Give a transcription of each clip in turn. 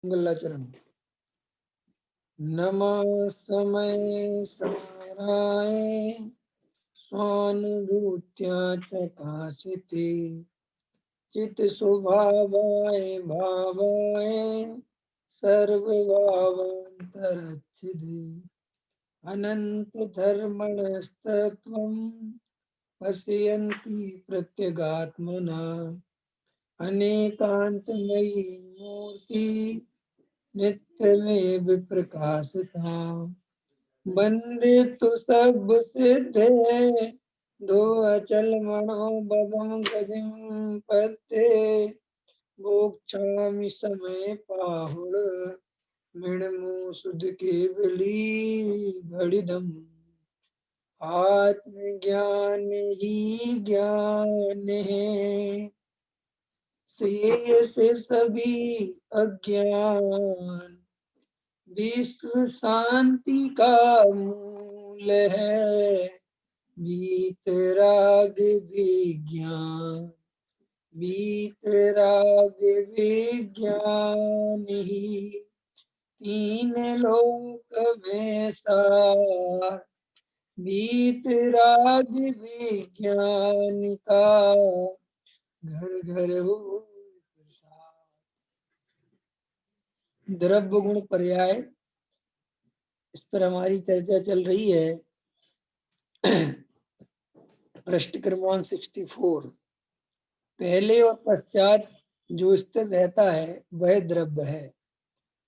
मंगलाचरण। नमः समय समाराय स्वानुभूत्या प्रकाशिते चित स्वभावाय भावाय सर्वभावान्तरच्छिदे अनंत धर्मणस्तत्वं पश्यन्ति प्रत्यगात्मना अनेकांतमयी मूर्ति नित्यमेव प्रकाशता बंदे तो सब सिद्ध है दो अचल मनो बबम गजम पत्ते मोक्षामि समय पाहुड़ मृणमु सुध केवली घड़िदम आत्मज्ञान ही ज्ञान है शेष सभी अज्ञान विश्व शांति का मूल है वीतराग विज्ञान वीतराग विज्ञान ही तीन लोक में सार वीतराग विज्ञान का घर घर हो द्रव्य गुण पर्याय, इस पर हमारी चर्चा चल रही है। पृष्ठ क्रमांक 64। पहले और पश्चात जो स्थिर रहता है वह द्रव्य है।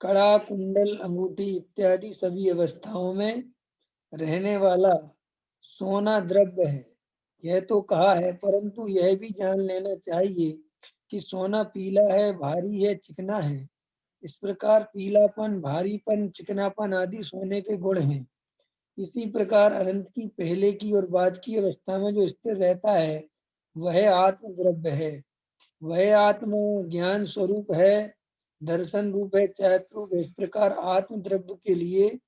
कड़ा, कुंडल, अंगूठी इत्यादि सभी अवस्थाओं में रहने वाला सोना द्रव्य है, यह तो कहा है, परंतु यह भी जान लेना चाहिए कि सोना पीला है, भारी है, चिकना है। इस प्रकार पीलापन, भारीपन, चिकनापन आदि सोने के गुण हैं। इसी प्रकार अनंत की पहले की और बाद की अवस्था में जो स्थिर रहता है वह आत्म द्रव्य है। वह आत्म ज्ञान स्वरूप है, दर्शन रूप है, चारित्र रूप है। इस प्रकार आत्म द्रव्य के लिए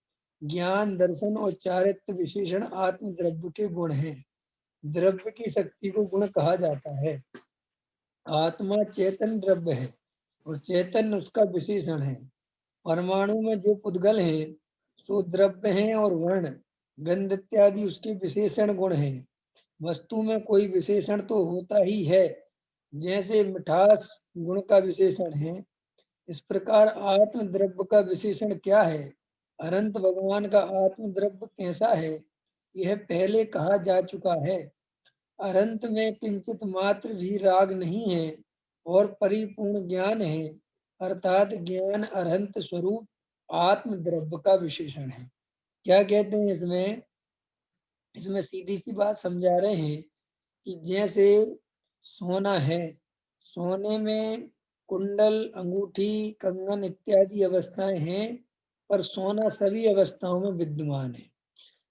ज्ञान, दर्शन और चारित्र विशेषण आत्म द्रव्य के गुण हैं। द्रव्य की शक्ति को गुण कहा जाता है। आत्मा चेतन द्रव्य है और चेतन उसका विशेषण है। परमाणु में जो पुद्गल है सो द्रव्य है और वर्ण, गंध इत्यादि उसके विशेषण गुण हैं। वस्तु में कोई विशेषण तो होता ही है, जैसे मिठास गुण का विशेषण है। इस प्रकार आत्म द्रव्य का विशेषण क्या है, अनंत भगवान का आत्म द्रव्य कैसा है, यह पहले कहा जा चुका है। अनंत में किंचित मात्र भी राग नहीं है और परिपूर्ण ज्ञान है, अर्थात ज्ञान अनंत स्वरूप आत्म द्रव्य का विशेषण है। क्या कहते हैं इसमें? इसमें सीधी सी बात समझा रहे हैं कि जैसे सोना है, सोने में कुंडल, अंगूठी, कंगन इत्यादि अवस्थाएं हैं, पर सोना सभी अवस्थाओं में विद्यमान है।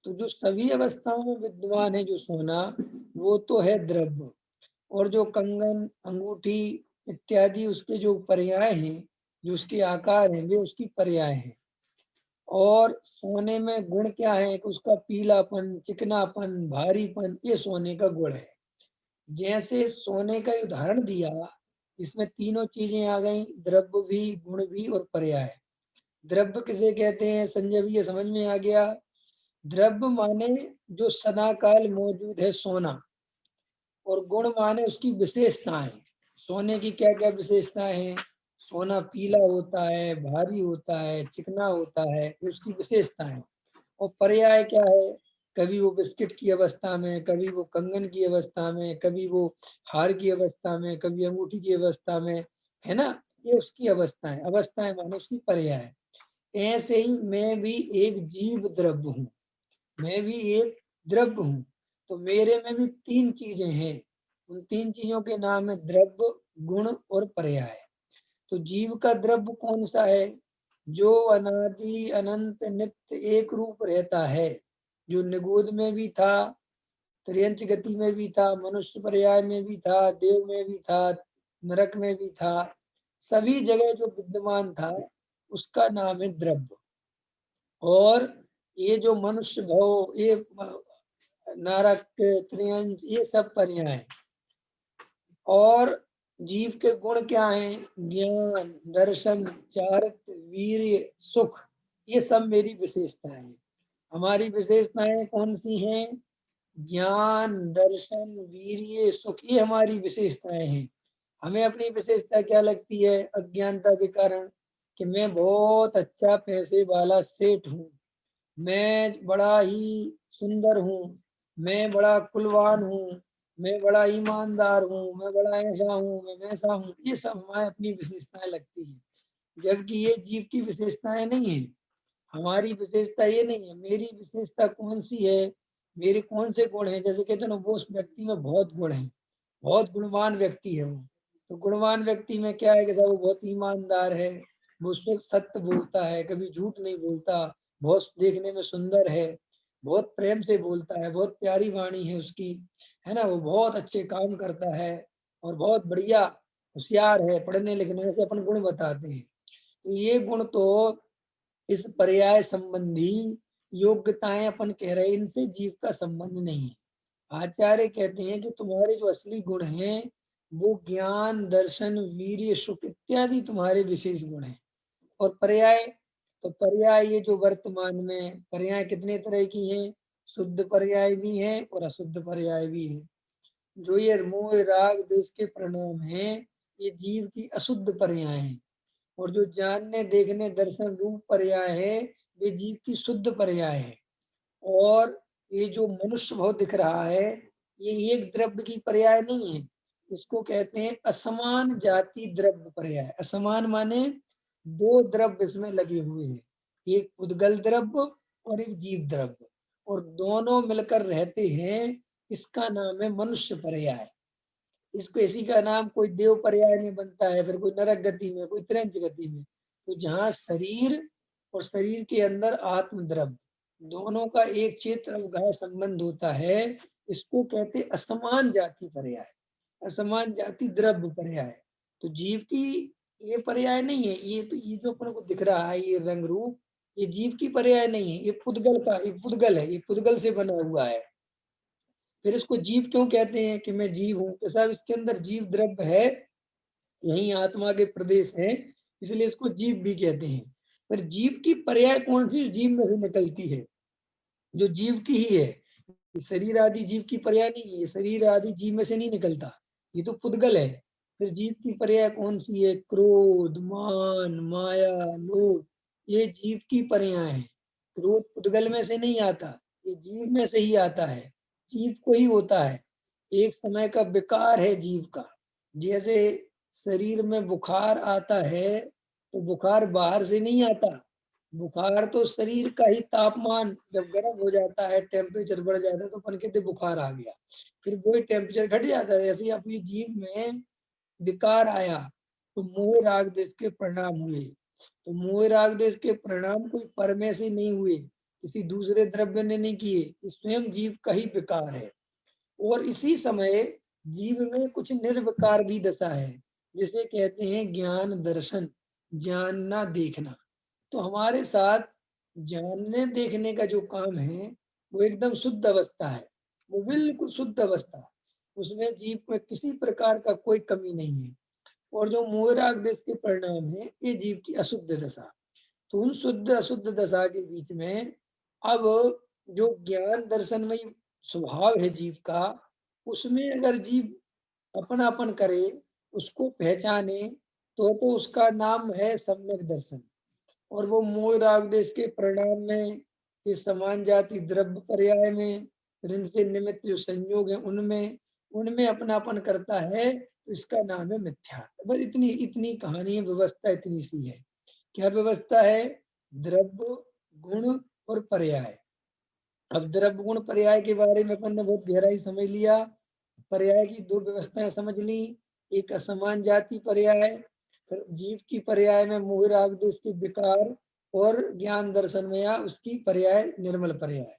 तो जो सभी अवस्थाओं में विद्यमान है जो सोना, वो तो है द्रव्य, और जो कंगन, अंगूठी इत्यादि उसके जो पर्याय हैं, जो उसके आकार हैं, वे उसकी पर्याय हैं। और सोने में गुण क्या है कि उसका पीलापन, चिकनापन, भारीपन, ये सोने का गुण है। जैसे सोने का उदाहरण दिया, इसमें तीनों चीजें आ गई, द्रव्य भी, गुण भी और पर्याय। द्रव्य किसे कहते हैं, संजय भैया समझ में आ गया? द्रव्य माने जो सदाकाल मौजूद है सोना, और गुण माने उसकी विशेषताएं। सोने की क्या क्या विशेषताएं हैं? सोना पीला होता है, भारी होता है, चिकना होता है, ये उसकी विशेषताएं। और पर्याय क्या है? कभी वो बिस्किट की अवस्था में, कभी वो कंगन की अवस्था में, कभी वो हार की अवस्था में, कभी अंगूठी की अवस्था में, है ना? ये उसकी अवस्थाएं, अवस्थाएं माने उसकी पर्याय। ऐसे ही मैं भी एक जीव द्रव्य हूँ, मैं भी एक द्रव्य हूँ। तो मेरे में भी तीन चीजें हैं, उन तीन चीजों के नाम है द्रव्य, गुण और पर्याय। तो जीव का द्रव्य कौन सा है? जो अनादि अनंत नित्य एक रूप रहता है, जो निगूढ़ में भी था, त्रियंच गति में भी था, मनुष्य पर्याय में भी था, देव में भी था, नरक में भी था, सभी जगह जो विद्यमान था उसका नाम है द्रव्य। और ये जो मनुष्य भव, ये नरक, त्रियंच, ये सब पर्याय। और जीव के गुण क्या हैं? ज्ञान, दर्शन, चारित्र, वीर्य, सुख, ये सब मेरी विशेषताएं हैं। हमारी विशेषताएं कौन सी हैं? ज्ञान, दर्शन, वीर्य, सुख, ये हमारी विशेषताएं हैं। हमें अपनी विशेषता क्या लगती है अज्ञानता के कारण? कि मैं बहुत अच्छा पैसे वाला सेठ हूँ, मैं बड़ा ही सुंदर हूँ, मैं बड़ा कुलवान हूँ, मैं बड़ा ईमानदार हूँ, मैं बड़ा ऐसा हूँ, मैं वैसा हूँ, ये सब हमारी अपनी विशेषताएं लगती हैं। जबकि ये जीव की विशेषताएं नहीं है। हमारी विशेषता ये नहीं है। मेरी विशेषता कौन सी है? मेरे कौन से गुण हैं? जैसे कहते हैं ना, वो उस व्यक्ति में बहुत गुण है, बहुत गुणवान व्यक्ति है वो। तो गुणवान व्यक्ति में क्या है कि साहब वो बहुत ईमानदार है, वो सत्य बोलता है, कभी झूठ नहीं बोलता, बहुत देखने में सुंदर है, बहुत प्रेम से बोलता है, बहुत प्यारी वाणी है उसकी, है ना, वो बहुत अच्छे काम करता है और बहुत बढ़िया होशियार है, पढ़ने लिखने से अपन गुण बताते हैं। तो ये गुण तो इस पर्याय संबंधी योग्यताएं अपन कह रहे हैं, इनसे जीव का संबंध नहीं है। आचार्य कहते हैं कि तुम्हारे जो असली गुण हैं वो ज्ञान, दर्शन, वीर्य, सुख इत्यादि तुम्हारे विशेष गुण हैं। और पर्याय, तो पर्याय ये जो वर्तमान में पर्याय कितने तरह की हैं? शुद्ध पर्याय भी हैं और अशुद्ध पर्याय भी हैं। जो ये मोह, राग, द्वेष के परिणाम हैं, ये जीव की अशुद्ध पर्याय हैं। और जो जानने, देखने, दर्शन रूप पर्याय है, वे जीव की शुद्ध पर्याय है। और ये जो मनुष्य भाव दिख रहा है, ये एक द्रव्य की पर्याय नहीं है। इसको कहते हैं असमान जाति द्रव्य पर्याय। असमान माने दो द्रव्य इसमें लगे हुए हैं, एक उद्गल द्रव्य और एक जीव द्रव्य, और दोनों मिलकर रहते हैं। इसका नाम है मनुष्य पर्याय। इसको इसी का नाम कोई देव पर्याय में बनता है, फिर कोई नरक गति में, कोई त्रंच गति में। तो जहाँ शरीर और शरीर के अंदर आत्म द्रव्य दोनों का एक क्षेत्र अवगाह संबंध होता है, इसको कहते असमान जाति पर्याय, असमान जाति द्रव्य पर्याय। तो जीव की ये पर्याय नहीं है। ये तो ये जो अपन को दिख रहा है ये रंग रूप, ये जीव की पर्याय नहीं है, ये पुद्गल का, ये पुद्गल है, ये पुद्गल से बना हुआ है। फिर इसको जीव क्यों कहते हैं कि मैं जीव हूँ? तो साहब इसके अंदर जीव द्रव्य है, यही आत्मा के प्रदेश है, इसलिए इसको जीव भी कहते हैं। पर जीव की पर्याय कौन सी जीव में से निकलती है? जो जीव की ही है। शरीर आदि जीव की पर्याय नहीं है, शरीर आदि जीव में से नहीं निकलता, ये तो पुद्गल है। फिर जीव की पर्याय कौन सी है? क्रोध, मान, माया, लोभ, ये जीव की पर्याय है। क्रोध पुद्गल में से नहीं आता, ये जीव में से ही आता है, जीव को ही होता है। एक समय का विकार है जीव का। जैसे शरीर में बुखार आता है, तो बुखार बाहर से नहीं आता, बुखार तो शरीर का ही तापमान जब गर्म हो जाता है, टेम्परेचर बढ़ जाता है, तो अपन कहते बुखार आ गया, फिर वही टेम्परेचर घट जाता है। ऐसे ही अपनी जीव में विकार आया, तो मोह राग देश के परिणाम हुए। तो मोह राग देश के परिणाम कोई पर में से नहीं हुए, किसी दूसरे द्रव्य ने नहीं किए, ये स्वयं जीव का ही विकार है। और इसी समय जीव में कुछ निर्विकार भी दशा है, जिसे कहते हैं ज्ञान, दर्शन, जानना, देखना। तो हमारे साथ जानने देखने का जो काम है वो एकदम शुद्ध अवस्था है, वो बिल्कुल शुद्ध अवस्था, उसमें जीव में किसी प्रकार का कोई कमी नहीं है। और जो मोह राग देश के परिणाम है, ये जीव की अशुद्ध दशा। तो उन शुद्ध अशुद्ध दशा के बीच में अब जो ज्ञान दर्शनमय स्वभाव है जीव का, उसमें अगर जीव अपनापन करे, उसको पहचाने, तो उसका नाम है सम्यक दर्शन। और वो मोह राग देश के परिणाम में, इस समान जाति द्रव्य पर्याय में, फिर इनसे निमित्त जो संयोग है उनमें उनमें अपनापन करता है, तो इसका नाम है मिथ्या। बस इतनी इतनी कहानी है, व्यवस्था इतनी सी है। क्या व्यवस्था है? द्रव्य, गुण और पर्याय। अब द्रव्य गुण पर्याय के बारे में अपन ने बहुत गहराई समझ लिया। पर्याय की दो व्यवस्थाएं समझ ली, एक असमान जाति पर्याय, फिर जीव की पर्याय में मोह राग देश के विकार, और ज्ञान दर्शन में या उसकी पर्याय निर्मल पर्याय।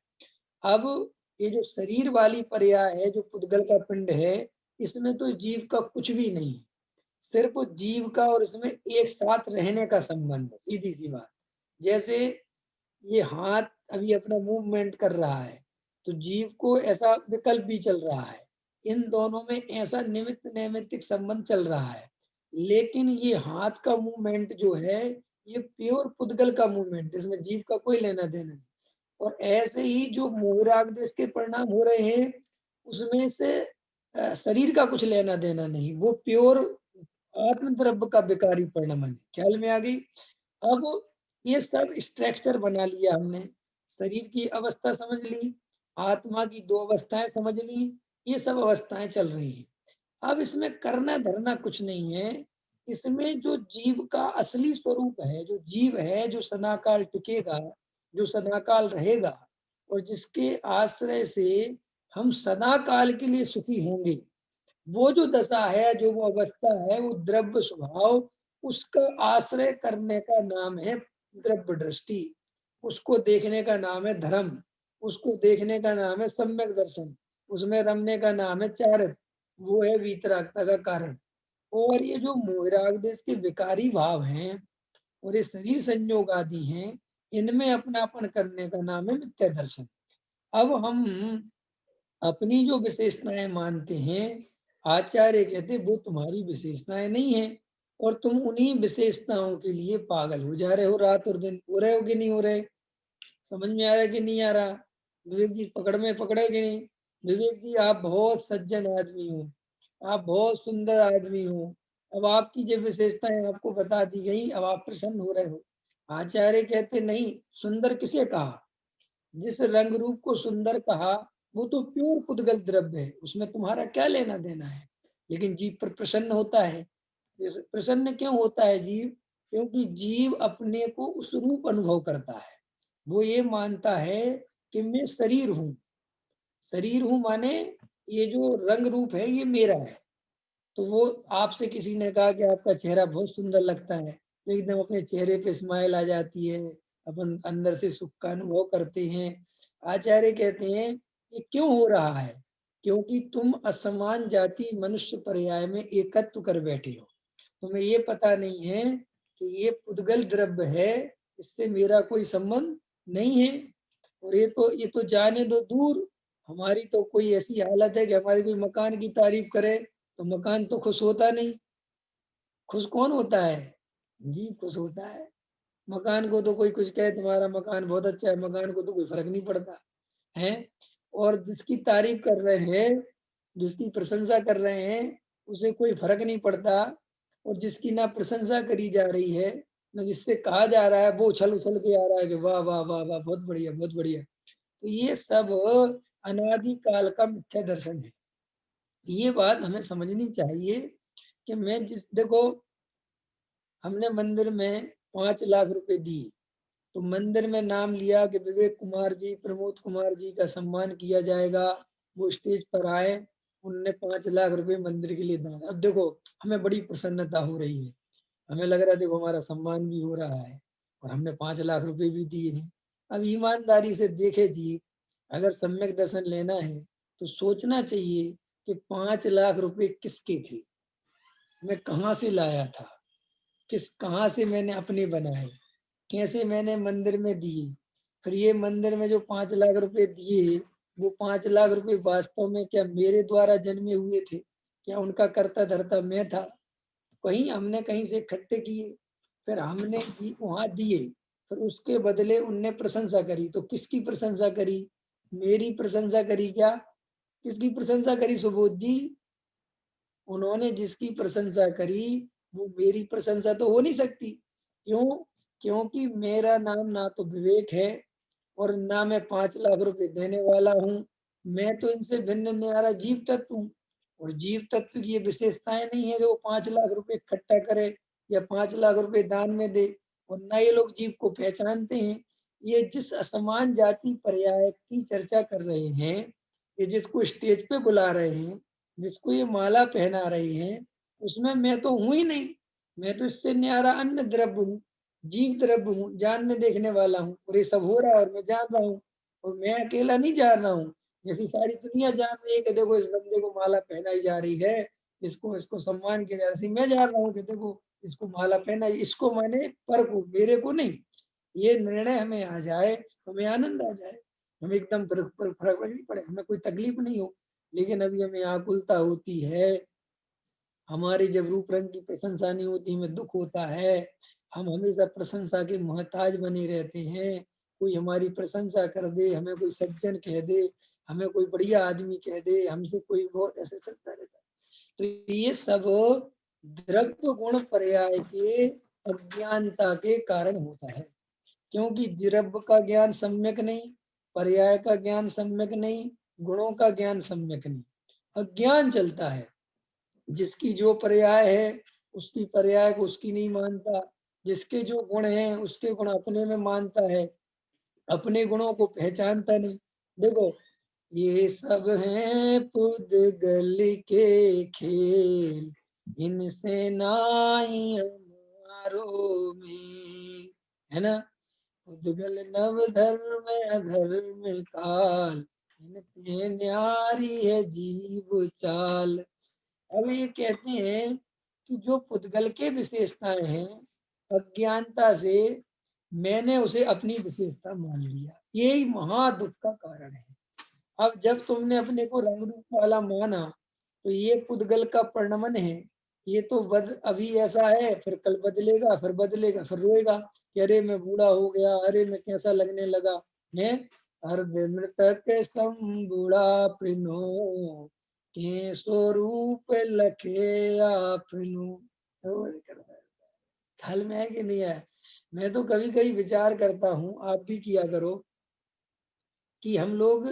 अब ये जो शरीर वाली पर्याय है, जो पुद्गल का पिंड है, इसमें तो जीव का कुछ भी नहीं है, सिर्फ जीव का और इसमें एक साथ रहने का संबंध है, सीधी सी बात। जैसे ये हाथ अभी अपना मूवमेंट कर रहा है, तो जीव को ऐसा विकल्प भी चल रहा है, इन दोनों में ऐसा निमित्त नैमित्तिक संबंध चल रहा है, लेकिन ये हाथ का मूवमेंट जो है ये प्योर पुद्गल का मूवमेंट, इसमें जीव का कोई लेना देना नहीं। और ऐसे ही जो मोहराग देश के परिणाम हो रहे हैं उसमें से शरीर का कुछ लेना देना नहीं, वो प्योर आत्म द्रव्य का विकारी परिणाम है। ख्याल में आ गई? अब ये सब स्ट्रक्चर बना लिया हमने, शरीर की अवस्था समझ ली, आत्मा की दो अवस्थाएं समझ ली, ये सब अवस्थाएं चल रही हैं। अब इसमें करना धरना कुछ नहीं है, इसमें जो जीव का असली स्वरूप है, जो जीव है, जो सदाकाल टिकेगा, जो सदाकाल रहेगा और जिसके आश्रय से हम सदाकाल के लिए सुखी होंगे, वो जो दशा है, जो वो अवस्था है, वो द्रव्य स्वभाव, उसका आश्रय करने का नाम है द्रव्य दृष्टि, उसको देखने का नाम है धर्म, उसको देखने का नाम है सम्यक दर्शन, उसमें रमने का नाम है चारित्र, वो है वीतरागता का कारण। और ये जो मोहराग देश के विकारी भाव हैं और ये शरीर संयोग आदि हैं, इनमें अपनापन करने का नाम है मिथ्या दर्शन। अब हम अपनी जो विशेषताएं मानते हैं, आचार्य कहते वो तुम्हारी विशेषताएं नहीं है और तुम उन्हीं विशेषताओं के लिए पागल हो जा रहे हो, रात और दिन हो रहे हो कि नहीं हो रहे? समझ में आ रहा है कि नहीं आ रहा? विवेक जी पकड़ में पकड़े कि नहीं? विवेक जी आप बहुत सज्जन आदमी हो, आप बहुत सुंदर आदमी हो, अब आपकी जो विशेषताएं आपको बता दी गई, अब आप प्रसन्न हो रहे हो। आचार्य कहते नहीं, सुंदर किसे कहा? जिस रंग रूप को सुंदर कहा वो तो प्योर पुद्गल द्रव्य है, उसमें तुम्हारा क्या लेना देना है। लेकिन जीव पर प्रसन्न होता है। प्रसन्न क्यों होता है जीव? क्योंकि जीव अपने को उस रूप अनुभव करता है, वो ये मानता है कि मैं शरीर हूँ। शरीर हूँ माने ये जो रंग रूप है ये मेरा है। तो वो आपसे किसी ने कहा कि आपका चेहरा बहुत सुंदर लगता है, तो एकदम अपने चेहरे पे स्माइल आ जाती है, अपन अंदर से सुख का अनुभव करते हैं। आचार्य कहते हैं ये क्यों हो रहा है? क्योंकि तुम असमान जाति मनुष्य पर्याय में एकत्व कर बैठे हो, तुम्हें ये पता नहीं है कि ये पुद्गल द्रव्य है, इससे मेरा कोई संबंध नहीं है। और ये तो जाने दो दूर, हमारी तो कोई ऐसी हालत है कि हमारी कोई मकान की तारीफ करे तो मकान तो खुश होता नहीं। खुश कौन होता है? जी खुश होता है। मकान को तो कोई कुछ कहे तुम्हारा मकान बहुत अच्छा है, मकान को तो कोई फर्क नहीं पड़ता है। और जिसकी तारीफ कर रहे हैं, जिसकी प्रशंसा कर रहे हैं, उसे कोई फर्क नहीं पड़ता। और जिसकी ना प्रशंसा करी जा रही है, ना जिससे कहा जा रहा है, वो उछल उछल के आ रहा है कि वाह वाह वाह वाह बहुत बढ़िया बहुत बढ़िया। तो ये सब अनादि काल का मिथ्या दर्शन है। ये बात हमें समझनी चाहिए कि मैं जिस देखो, हमने मंदिर में 5 लाख रुपए दिए, तो मंदिर में नाम लिया कि विवेक कुमार जी, प्रमोद कुमार जी का सम्मान किया जाएगा, वो स्टेज पर आए, उनने 5 लाख रुपए मंदिर के लिए दान। अब देखो हमें बड़ी प्रसन्नता हो रही है, हमें लग रहा है देखो हमारा सम्मान भी हो रहा है और हमने 5 लाख रुपए भी दिए हैं। अब ईमानदारी से देखे जी, अगर सम्यक दर्शन लेना है तो सोचना चाहिए कि 5 लाख रुपए किसके थे, मैं कहाँ से लाया था, कहाँ से मैंने अपने बनाए, कैसे मैंने मंदिर में दिए। फिर ये मंदिर में जो 5 लाख रुपए दिए, वो 5 लाख रुपए वास्तव में क्या मेरे द्वारा जन्मे हुए थे? क्या उनका कर्ता धर्ता मैं था? कहीं हमने कहीं से इकट्ठे किए, फिर हमने वहां दिए, फिर उसके बदले उनने प्रशंसा करी, तो किसकी प्रशंसा करी? मेरी प्रशंसा करी क्या? किसकी प्रशंसा करी सुबोध जी? उन्होंने जिसकी प्रशंसा करी वो मेरी प्रशंसा तो हो नहीं सकती। क्यों? क्योंकि मेरा नाम ना तो विवेक है और ना मैं 5 लाख रुपए देने वाला हूँ। मैं तो इनसे भिन्न न्यारा जीव तत्व हूँ और जीव तत्व की ये विशेषताएं नहीं है कि वो 5 लाख रुपए इकट्ठा करे या 5 लाख रुपए दान में दे। और न ये लोग जीव को पहचानते हैं। ये जिस असमान जाति पर्याय की चर्चा कर रहे हैं, ये जिसको स्टेज पे बुला रहे हैं, जिसको ये माला पहना रहे हैं, उसमें मैं तो हूं ही नहीं। मैं तो इससे न्यारा अन्य द्रव्य हूँ, जीव द्रव्य हूँ, जानने देखने वाला हूँ और ये सब हो रहा है और मैं जान रहा हूँ। और मैं अकेला नहीं जान रहा हूँ, जैसी सारी दुनिया जान रही है कि देखो इस बंदे को माला पहनाई जा रही है, इसको इसको सम्मान किया जा रहा है, मैं जान रहा हूँ कि देखो इसको माला पहनाई, इसको माने पर को, मेरे को नहीं। ये निर्णय हमें आ जाए तो हमें आनंद आ जाए, हमें एकदम फर्क नहीं पड़े, हमें कोई तकलीफ नहीं हो। लेकिन अभी हमें आकुलता होती है, हमारे जब रूप रंग की प्रशंसा नहीं होती हमें दुख होता है, हम हमेशा प्रशंसा के मोहताज बने रहते हैं। कोई हमारी प्रशंसा कर दे, हमें कोई सज्जन कह दे, हमें कोई बढ़िया आदमी कह दे, हमसे कोई बहुत ऐसे चलता रहता है। तो ये सब द्रव्य गुण पर्याय के अज्ञानता के कारण होता है, क्योंकि द्रव्य का ज्ञान सम्यक नहीं, पर्याय का ज्ञान सम्यक नहीं, गुणों का ज्ञान सम्यक नहीं, अज्ञान चलता है। जिसकी जो पर्याय है उसकी पर्याय को उसकी नहीं मानता, जिसके जो गुण हैं उसके गुण अपने में मानता है, अपने गुणों को पहचानता नहीं। देखो, ये सब हैं पुद्गल के खेल, इनसे नाई हमारो में, है ना। पुद्गल नव धर्म अधर्म काल, इनते न्यारी है जीव चाल। अब ये कहते हैं कि जो पुद्गल के विशेषताएं हैं, अज्ञानता से मैंने उसे अपनी विशेषता मान लिया, यही महादुख का कारण है। अब जब तुमने अपने को रंग रूप वाला माना, तो ये पुद्गल का परिणमन है। ये तो अभी ऐसा है, फिर कल बदलेगा, फिर बदलेगा, फिर रोएगा कि अरे मैं बूढ़ा हो गया, अरे मैं कैसा लगने लगा है। अर्ध मृतक सम बुढ़ापिनो, के स्वरूप लखे आपनु। ख्याल में है कि नहीं है। मैं तो कभी कभी विचार करता हूँ, आप भी किया करो, कि हम लोग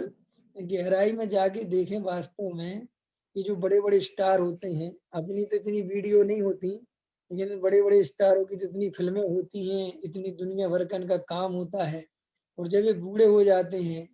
गहराई में जाके देखें वास्तव में कि जो बड़े बड़े स्टार होते हैं, अपनी तो इतनी वीडियो नहीं होती, लेकिन बड़े बड़े स्टारों की जितनी फिल्में होती हैं, इतनी दुनिया भर का इनका काम होता है, और जब ये बूढ़े हो जाते हैं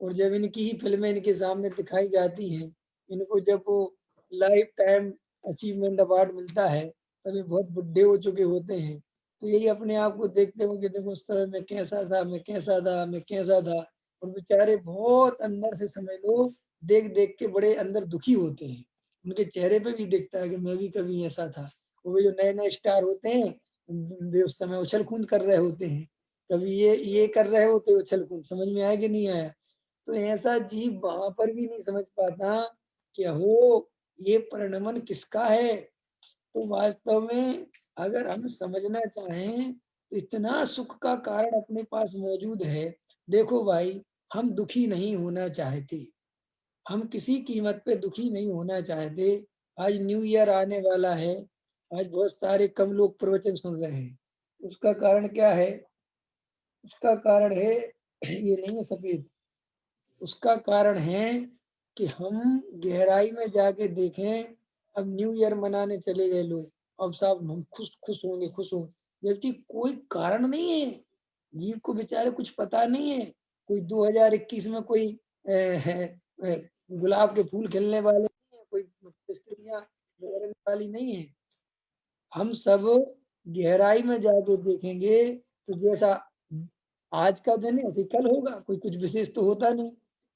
और जब इनकी ही फिल्में इनके सामने दिखाई जाती हैं, इनको जब वो लाइफ टाइम अचीवमेंट अवार्ड मिलता है, तब ये बहुत बुढ़े हो चुके होते हैं। तो यही अपने आप को देखते हो कि देखो उस समय मैं कैसा था, मैं कैसा था, मैं कैसा था। और बेचारे बहुत अंदर से समझ लो, देख देख के बड़े अंदर दुखी होते हैं। उनके चेहरे पे भी दिखता है कि मैं भी कभी ऐसा था। वो जो नए नए स्टार होते हैं, वे उस समय उछल कूद कर रहे होते हैं, कभी ये कर रहे होते उछल कूद, समझ में आया कि नहीं आया। तो ऐसा जीव वहां पर भी नहीं समझ पाता कि हो ये परिणमन किसका है। तो वास्तव में अगर हम समझना चाहें तो इतना सुख का कारण अपने पास मौजूद है। देखो भाई, हम दुखी नहीं होना चाहते, हम किसी कीमत पे दुखी नहीं होना चाहते। आज न्यू ईयर आने वाला है, आज बहुत सारे कम लोग प्रवचन सुन रहे हैं। उसका कारण क्या है? उसका कारण है ये नहीं है सफेद, उसका कारण है कि हम गहराई में जाके देखें। अब न्यू ईयर मनाने चले गए लोग, अब साहब हम खुश खुश होंगे, खुश होंगे, जबकि कोई कारण नहीं है। जीव को बेचारे कुछ पता नहीं है। कोई 2021 में कोई गुलाब के फूल खिलने वाले नहीं है, कोई स्त्रियां मरने वाली नहीं है। हम सब गहराई में जाके देखेंगे तो जैसा आज का दिन है ऐसे कल होगा, कोई कुछ विशेष तो होता नहीं।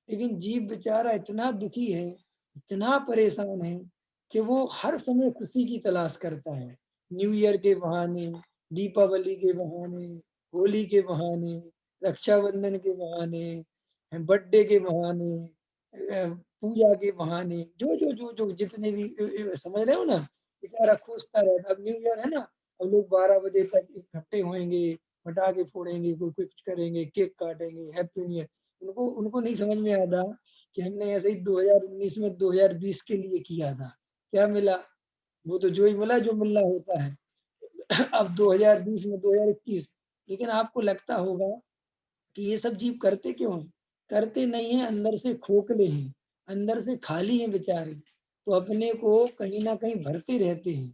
लेकिन जीव बेचारा इतना दुखी है, इतना परेशान है कि वो हर समय खुशी की तलाश करता है। न्यू ईयर के बहाने, दीपावली के बहाने, होली के बहाने, रक्षाबंधन के बहाने, बर्थडे के बहाने, पूजा के बहाने, जो जितने भी समझ रहे हो ना, बेचारा खोजता रहता। अब न्यू ईयर है ना, अब लोग 12 बजे तक इकट्ठे होंगे, पटाखे फोड़ेंगे, कोई कुछ करेंगे, केक काटेंगे, हैप्पी न्यू ईयर। उनको उनको नहीं समझ में आता कि हमने ऐसे ही 2019 में 2020 के लिए किया था, क्या मिला? वो तो जो ही मिला जो मिलना होता है। अब 2020 में 2021। लेकिन आपको लगता होगा कि ये सब जीव करते क्यों हैं? करते नहीं है, अंदर से खोखले हैं, अंदर से खाली हैं बेचारे। तो अपने को कहीं ना कहीं भरते रहते हैं,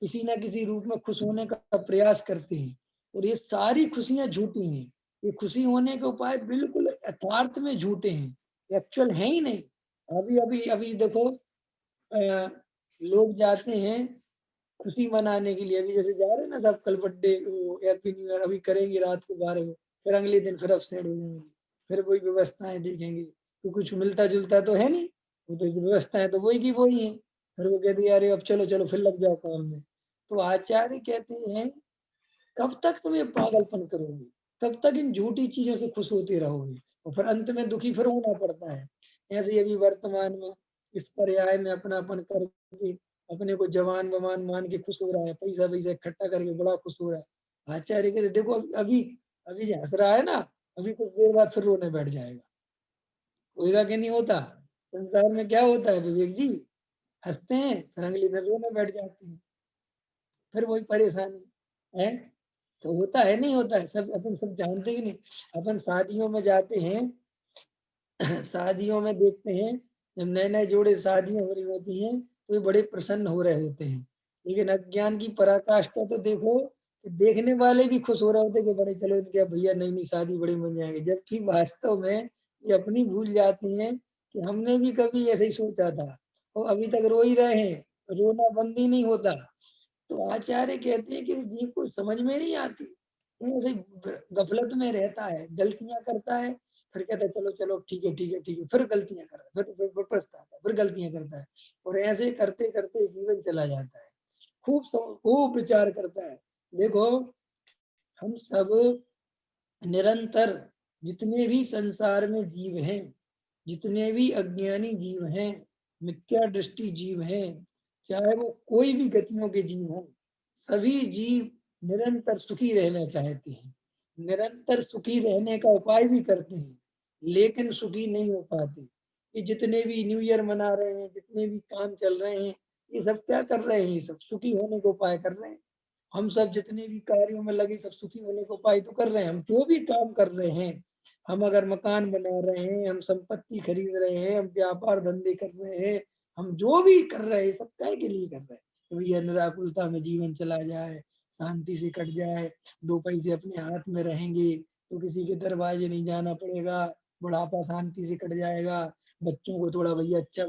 किसी ना किसी रूप में खुश होने का प्रयास करते हैं। और ये सारी खुशियां झूठी हैं। ये खुशी होने के उपाय बिल्कुल यथार्थ में झूठे हैं, एक्चुअल है ही नहीं। अभी अभी अभी देखो, लोग जाते हैं खुशी मनाने के लिए। अभी जैसे जा रहे हैं ना सब, कल बर्थडे हैप्पी न्यू ईयर अभी करेंगे रात को 12 बजे, फिर अगले दिन फिर अपसेट हो जाएंगे, फिर वही व्यवस्थाएं देखेंगे। तो कुछ मिलता जुलता तो है नहीं, वो तो व्यवस्थाएं तो वही की वही है। फिर वो कहते हैं अरे अब चलो चलो फिर लग जाओ काम में। तो आचार्य कहते हैं, कब तक तुम ये पागलपन करोगे? कब तक इन झूठी चीजों से खुश होते रहोगे? और फिर अंत में दुखी फिर होना पड़ता है। ऐसे ही अभी वर्तमान में इस पर्याय में अपनापन करके अपने को जवान बवान मान के खुश हो रहा है, पैसा वैसा इकट्ठा करके बड़ा खुश हो रहा है। आचार्य कहते देखो अभी अभी हंस रहा है ना, अभी कुछ देर बाद फिर रोने बैठ जाएगा। होएगा कि नहीं होता? संसार में क्या होता है विवेक जी? हंसते हैं फिर अगली दिन रोने बैठ जाते हैं, फिर वही परेशानी है। तो होता है नहीं होता है, सब अपन सब जानते कि नहीं। अपन शादियों में जाते हैं, शादियों में देखते हैं, जब नए नए जोड़े शादियां हो रही होती हैं तो ये बड़े प्रसन्न हो रहे होते हैं, लेकिन अज्ञान की पराकाष्ठा तो देखो कि देखने वाले भी खुश हो रहे होते कि बड़े चलो इनके भैया नई नई शादी बड़ी बन जाएंगे, जबकि वास्तव में ये अपनी भूल जाती हैं कि हमने भी कभी ऐसे ही सोचा था और अभी तक रो ही रहे हैं, रोना बंद ही नहीं होता। तो आचार्य कहते हैं कि जीव को समझ में नहीं आती, वो ऐसे गफलत में रहता है, गलतियां करता है, फिर कहता है चलो चलो ठीक है ठीक है ठीक है, फिर गलतियां कर रहा है, फिर पछताता है, फिर गलतियां करता है, और ऐसे करते करते जीवन चला जाता है। खूब विचार करता है। देखो हम सब निरंतर, जितने भी संसार में जीव हैं, जितने भी अज्ञानी जीव हैं, मिथ्या दृष्टि जीव हैं, चाहे वो कोई भी गतियों के जीव हों, सभी जीव निरंतर सुखी रहना चाहते हैं, निरंतर सुखी रहने का उपाय भी करते हैं, लेकिन सुखी नहीं हो पाते। ये जितने भी न्यू ईयर मना रहे हैं, जितने भी काम चल रहे हैं, ये सब क्या कर रहे हैं? ये सब सुखी होने का उपाय कर रहे हैं। हम सब जितने भी कार्यों में लगे सब सुखी होने को उपाय तो कर रहे हैं। हम जो भी काम कर रहे हैं, हम अगर मकान बना रहे हैं, हम संपत्ति खरीद रहे हैं, हम व्यापार धंधे कर रहे हैं, हम जो भी कर रहे हैं सब काय के लिए कर रहे हैं? तो भैया निराकुलता में जीवन चला जाए, शांति से कट जाए, दो पैसे अपने हाथ में रहेंगे तो किसी के दरवाजे नहीं जाना पड़ेगा, बुढ़ापा शांति से कट जाएगा, बच्चों को थोड़ा भैया अच्छा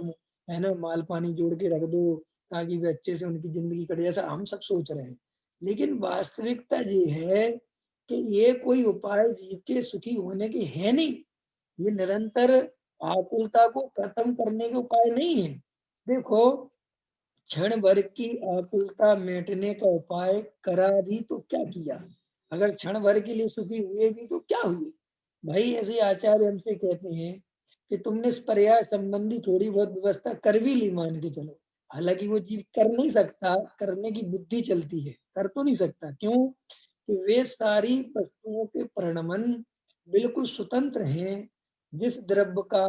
है ना माल पानी जोड़ के रख दो ताकि वे अच्छे से उनकी जिंदगी कटे, ऐसा हम सब सोच रहे हैं। लेकिन वास्तविकता ये है कि ये कोई उपाय जीव के सुखी होने के है नहीं। ये निरंतर आकुलता को खत्म करने के उपाय नहीं है। देखो क्षण भर की आकुलता मिटने का उपाय करा भी तो क्या किया? अगर क्षण भर के लिए सुखी हुए भी तो क्या हुए? भाई ऐसे आचार्य हमसे कहते हैं कि तुमने इस पर्याय संबंधी थोड़ी बहुत व्यवस्था कर भी ली, मान के चलो, हालांकि वो जीव कर नहीं सकता, करने की बुद्धि चलती है, कर तो नहीं सकता। क्यों? कि वे सारी वस्तुओं के परिणमन बिल्कुल स्वतंत्र हैं। जिस द्रव्य का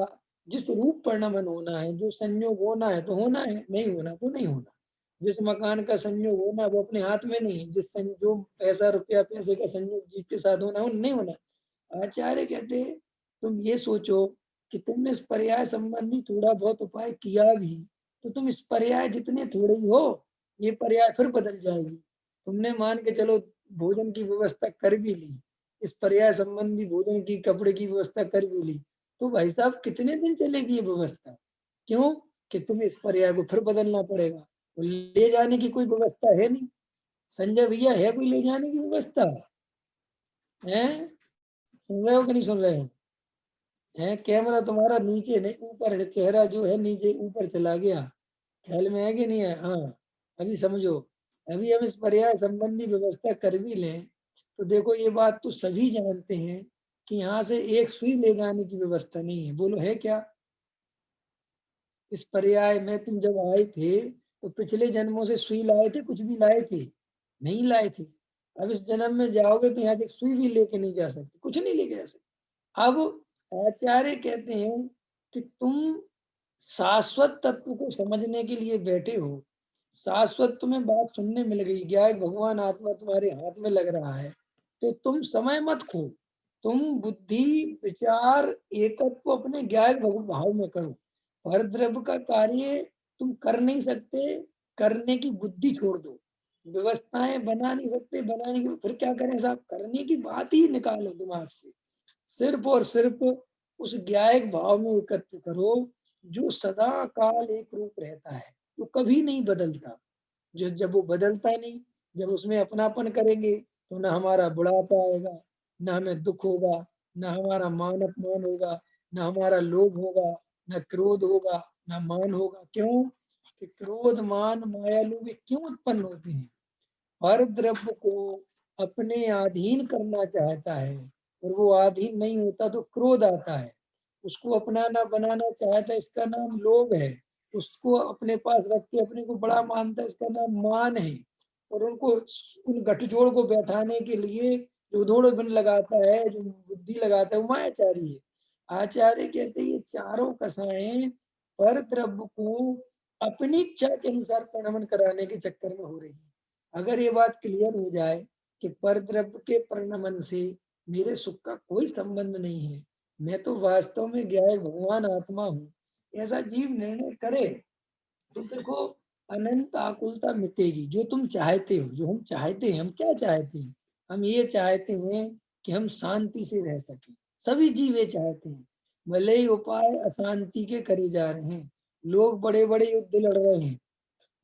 जिस रूप परिणमन होना है, जो संयोग होना है तो होना है, नहीं होना तो नहीं होना। जिस मकान का संयोग होना वो अपने हाथ में नहीं है, जो पैसा रुपया पैसे का संयोग जीव के साथ होना वो नहीं होना। आचार्य कहते हैं तुम ये सोचो कि तुमने इस पर्याय संबंधी थोड़ा बहुत उपाय किया भी तो तुम इस पर्याय जितने थोड़े ही हो, ये पर्याय फिर बदल जाएगी। तुमने मान के चलो भोजन की व्यवस्था कर भी ली, इस पर्याय संबंधी भोजन की कपड़े की व्यवस्था कर भी ली, तो भाई साहब कितने दिन चलेगी ये व्यवस्था? क्यों? कि तुम्हें इस पर्याय को फिर बदलना पड़ेगा। ले जाने की कोई व्यवस्था है नहीं। संजय भैया है कोई ले जाने की व्यवस्था है? सुन रहे हो कि नहीं सुन रहे हो? है कैमरा तुम्हारा नीचे नहीं ऊपर है, चेहरा जो है नीचे ऊपर चला गया, ख्याल में है कि नहीं है? हाँ अभी समझो, अभी हम इस पर्याय संबंधी व्यवस्था कर भी लें तो देखो ये बात तो सभी जानते हैं कि यहाँ से एक सुई ले जाने की व्यवस्था नहीं है। बोलो है क्या? इस पर्याय में तुम जब आए थे तो पिछले जन्मों से सुई लाए थे? कुछ भी लाए थे? नहीं लाए थे। अब इस जन्म में जाओगे तो यहाँ से सुई भी लेके नहीं जा सकते, कुछ नहीं लेके जा सकते। अब आचार्य कहते हैं कि तुम शाश्वत तत्व को समझने के लिए बैठे हो, शाश्वत तुम्हें बात सुनने मिल गई, क्या भगवान आत्मा तुम्हारे हाथ में लग रहा है, तो तुम समय मत खो, तुम बुद्धि विचार एकत्व अपने ज्ञान भाव में करो। पर द्रव्य का कार्य तुम कर नहीं सकते, करने की बुद्धि छोड़ दो। व्यवस्थाएं बना नहीं सकते, बनाने की फिर क्या करें साहब? करने की बात ही निकालो दिमाग से। सिर्फ और सिर्फ उस ज्ञायक भाव में एकत्र करो जो सदा काल एक रूप रहता है, जो कभी नहीं बदलता। जो जब वो बदलता नहीं, जब उसमें अपनापन करेंगे तो ना हमारा बुढ़ापा आएगा, ना हमें दुख होगा, ना हमारा मान अपमान होगा, ना हमारा लोभ होगा, ना क्रोध होगा, ना मान होगा। क्यों? कि क्रोध मान माया लोभ क्यों उत्पन्न होते हैं? हर द्रव्य को अपने अधीन करना चाहता है और वो अधीन नहीं होता तो क्रोध आता है। उसको अपनाना बनाना चाहता है, इसका नाम लोभ है। उसको अपने पास रख के अपने को बड़ा मानता है, इसका नाम मान है। और उनको उन गठजोड़ को बैठाने के लिए जो उधोड़ बिन लगाता है, जो बुद्धि लगाता है, वो मायाचारी है। आचार्य कहते हैं ये चारों कसाएं पर द्रव्य को अपनी इच्छा के अनुसार परिणमन कराने के चक्कर में हो रही है। अगर ये बात क्लियर हो जाए कि पर द्रव्य के परिणमन से मेरे सुख का कोई संबंध नहीं है, मैं तो वास्तव में ज्ञायक भगवान आत्मा हूँ, ऐसा जीव निर्णय करे तो देखो अनंत आकुलता मिटेगी। जो तुम चाहते हो, जो हम चाहते हैं, हम क्या चाहते हैं? हम ये चाहते हैं कि हम शांति से रह सके। सभी जीव ये चाहते हैं, भले ही उपाय अशांति के करे जा रहे हैं। लोग बड़े बड़े युद्ध लड़ रहे हैं,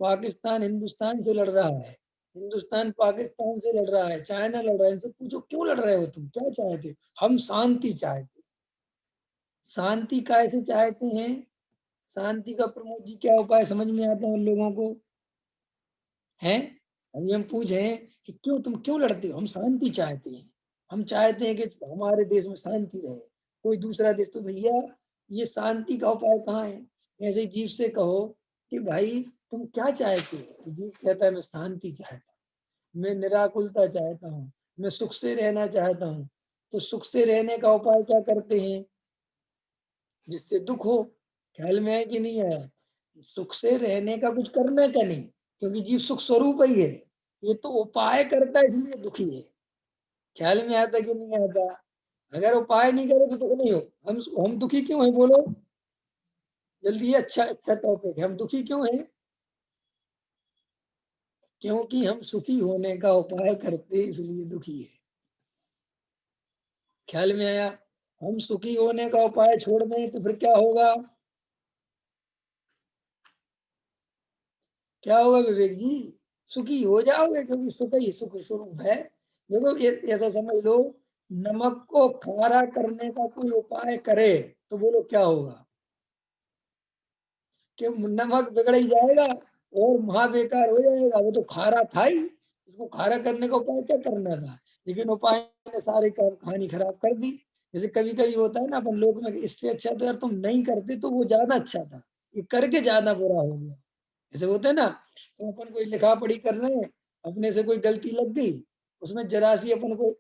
पाकिस्तान हिंदुस्तान से लड़ रहा है, हिंदुस्तान पाकिस्तान से लड़ रहा है, चाइना लड़ रहा है। इनसे पूछो क्यों लड़ रहे हो, तुम क्या चाहते हो? हम शांति चाहते हैं। शांति कैसे चाहते हैं? शांति का प्रमोद जी क्या उपाय समझ में आता है उन लोगों को? है अभी हम पूछे कि क्यों, तुम क्यों लड़ते हो? हम शांति चाहते हैं। हम चाहते हैं कि हमारे देश में शांति रहे, कोई दूसरा देश। तो भैया ये शांति का उपाय कहाँ है? ऐसे जीव से कहो कि भाई तुम क्या चाहते हो, तो जीव कहता है मैं शांति चाहता हूँ, मैं निराकुलता चाहता हूँ, मैं सुख से रहना चाहता हूँ। तो सुख से रहने का उपाय क्या करते हैं? जिससे दुख हो। ख्याल में है कि नहीं आया? सुख से रहने का कुछ करना क्या नहीं, क्योंकि जीव सुख स्वरूप ही है। ये तो उपाय करता है इसलिए दुखी है। ख्याल में आता कि नहीं आता? अगर उपाय नहीं करे तो दुख नहीं हो। हम दुखी क्यों है बोलो जल्दी? अच्छा अच्छा टॉपिक है। हम दुखी क्यों है? क्योंकि हम सुखी होने का उपाय करते इसलिए दुखी है। ख्याल में आया? हम सुखी होने का उपाय छोड़ दें तो फिर क्या होगा? क्या होगा विवेक जी? सुखी हो जाओगे, क्योंकि सुख ही सुख स्वरूप है। देखो ऐसा समझ लो, नमक को खारा करने का कोई उपाय करे तो बोलो क्या होगा? कि नमक बिगड़ ही जाएगा और महा बेकार हो जाएगा। वो तो खारा था ही, उसको खारा करने का उपाय क्या करना था? लेकिन उपाय ने सारी कहानी खराब कर दी। जैसे कभी कभी होता है ना अपन लोग में, इससे अच्छा तो यार तुम नहीं करते तो वो ज्यादा अच्छा था, ये करके ज्यादा बुरा हो गया। ऐसे होता है ना, तो अपन कोई लिखा पढ़ी कर रहे हैं, अपने से कोई गलती लग गई, उसमें जरा सी अपन को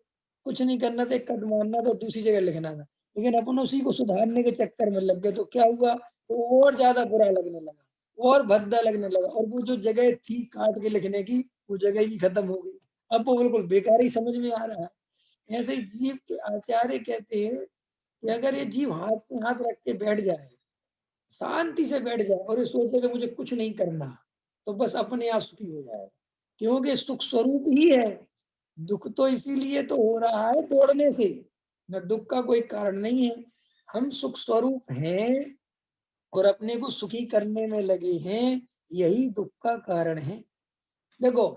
कुछ नहीं करना था, एक कट मारना था, दूसरी जगह लिखना था, लेकिन अपन उसी को सुधारने के चक्कर में लग गए तो क्या हुआ? तो और ज्यादा बुरा लगने लगा और भद्दा लगने लगा, और वो जो जगह थी काट के लिखने की, वो जगह भी खत्म हो गई। अब वो बिल्कुल बेकार ही समझ में आ रहा है। ऐसे ही जीव के आचार्य कहते हैं कि अगर ये जीव हाथ में हाथ रख के बैठ जाए, शांति से बैठ जाए और ये सोचे कि मुझे कुछ नहीं करना, तो बस अपने आप सुखी हो जाए, क्योंकि सुख स्वरूप ही है। दुख तो इसीलिए तो हो रहा है तोड़ने से, न दुख का कोई कारण नहीं है। हम सुख स्वरूप हैं और अपने को सुखी करने में लगे हैं, यही दुख का कारण है। देखो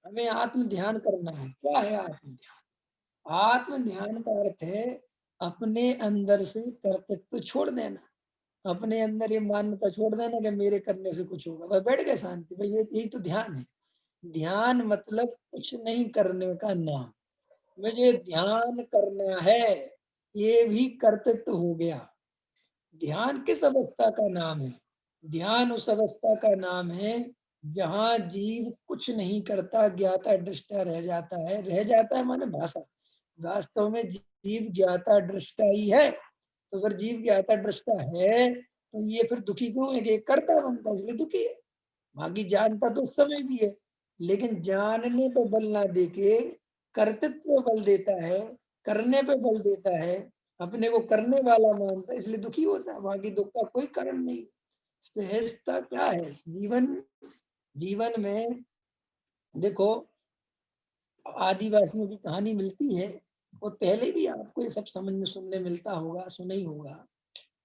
हमें आत्म ध्यान करना है। क्या है आत्म ध्यान? आत्म ध्यान का अर्थ है अपने अंदर से कर्तव्य छोड़ देना, अपने अंदर ये मान्यता छोड़ देना कि मेरे करने से कुछ होगा, भाई बैठ गए शांति। भाई यही तो ध्यान है। ध्यान मतलब कुछ नहीं करने का नाम। मुझे ध्यान करना है, ये भी कर्तव्य हो गया। ध्यान किस अवस्था का नाम है? ध्यान उस अवस्था का नाम है जहाँ जीव कुछ नहीं करता, ज्ञाता दृष्टा रह जाता है। रह जाता है माने भाषा, वास्तव में जीव ज्ञाता दृष्टा ही है। तो अगर जीव ज्ञाता दृष्टा है तो ये फिर दुखी क्यों है? कि करता बनता इसलिए दुखी है। बाकी जानता तो उस समय भी है, लेकिन जानने पे बल ना देके कर्तृत्व बल देता है, करने पे बल देता है, अपने को करने वाला मानता है, इसलिए दुखी होता है। बाकी दुख का कोई कारण नहीं। सहजता क्या है जीवन? जीवन में देखो आदिवासियों की कहानी मिलती है, और पहले भी आपको ये सब समझ में सुनने मिलता होगा, सुना ही होगा।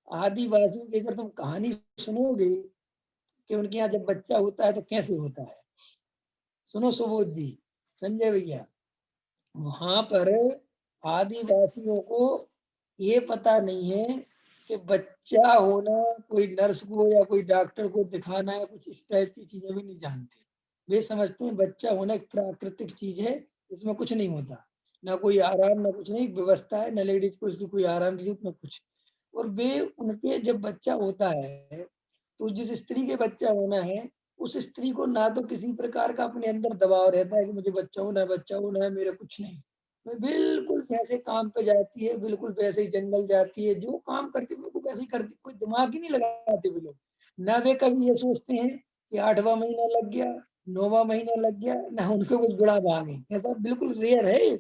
आदिवासियों की अगर तुम कहानी सुनोगे कि उनके यहाँ जब बच्चा होता है तो कैसे होता है, सुनो सुबोध जी, संजय भैया। वहां पर आदिवासियों को ये पता नहीं है कि बच्चा होना कोई नर्स को या कोई डॉक्टर को दिखाना है, कुछ इस टाइप की चीजें भी नहीं जानते। वे समझते हैं बच्चा होना एक प्राकृतिक चीज है, इसमें कुछ नहीं होता, ना कोई आराम ना कुछ नहीं, व्यवस्था है, न लेडीज को इसकी कोई आराम की जरूरत न कुछ। और वे उनके जब बच्चा होता है तो जिस स्त्री के बच्चा होना है, उस स्त्री को ना तो किसी प्रकार का अपने अंदर दबाव रहता है कि मुझे बच्चा होना है, मेरा कुछ नहीं। वो बिल्कुल जैसे काम पे जाती है, बिल्कुल वैसे ही जंगल जाती है, जो काम करती है बिल्कुल वैसे ही करती है, कोई दिमाग ही नहीं लगाते वो लोग। ना वे कभी ये सोचते हैं कि 8वाँ महीना लग गया, 9वाँ महीना लग गया, ना उनको कुछ बुढ़ापा आ गई, ऐसा बिल्कुल रेयर है ये।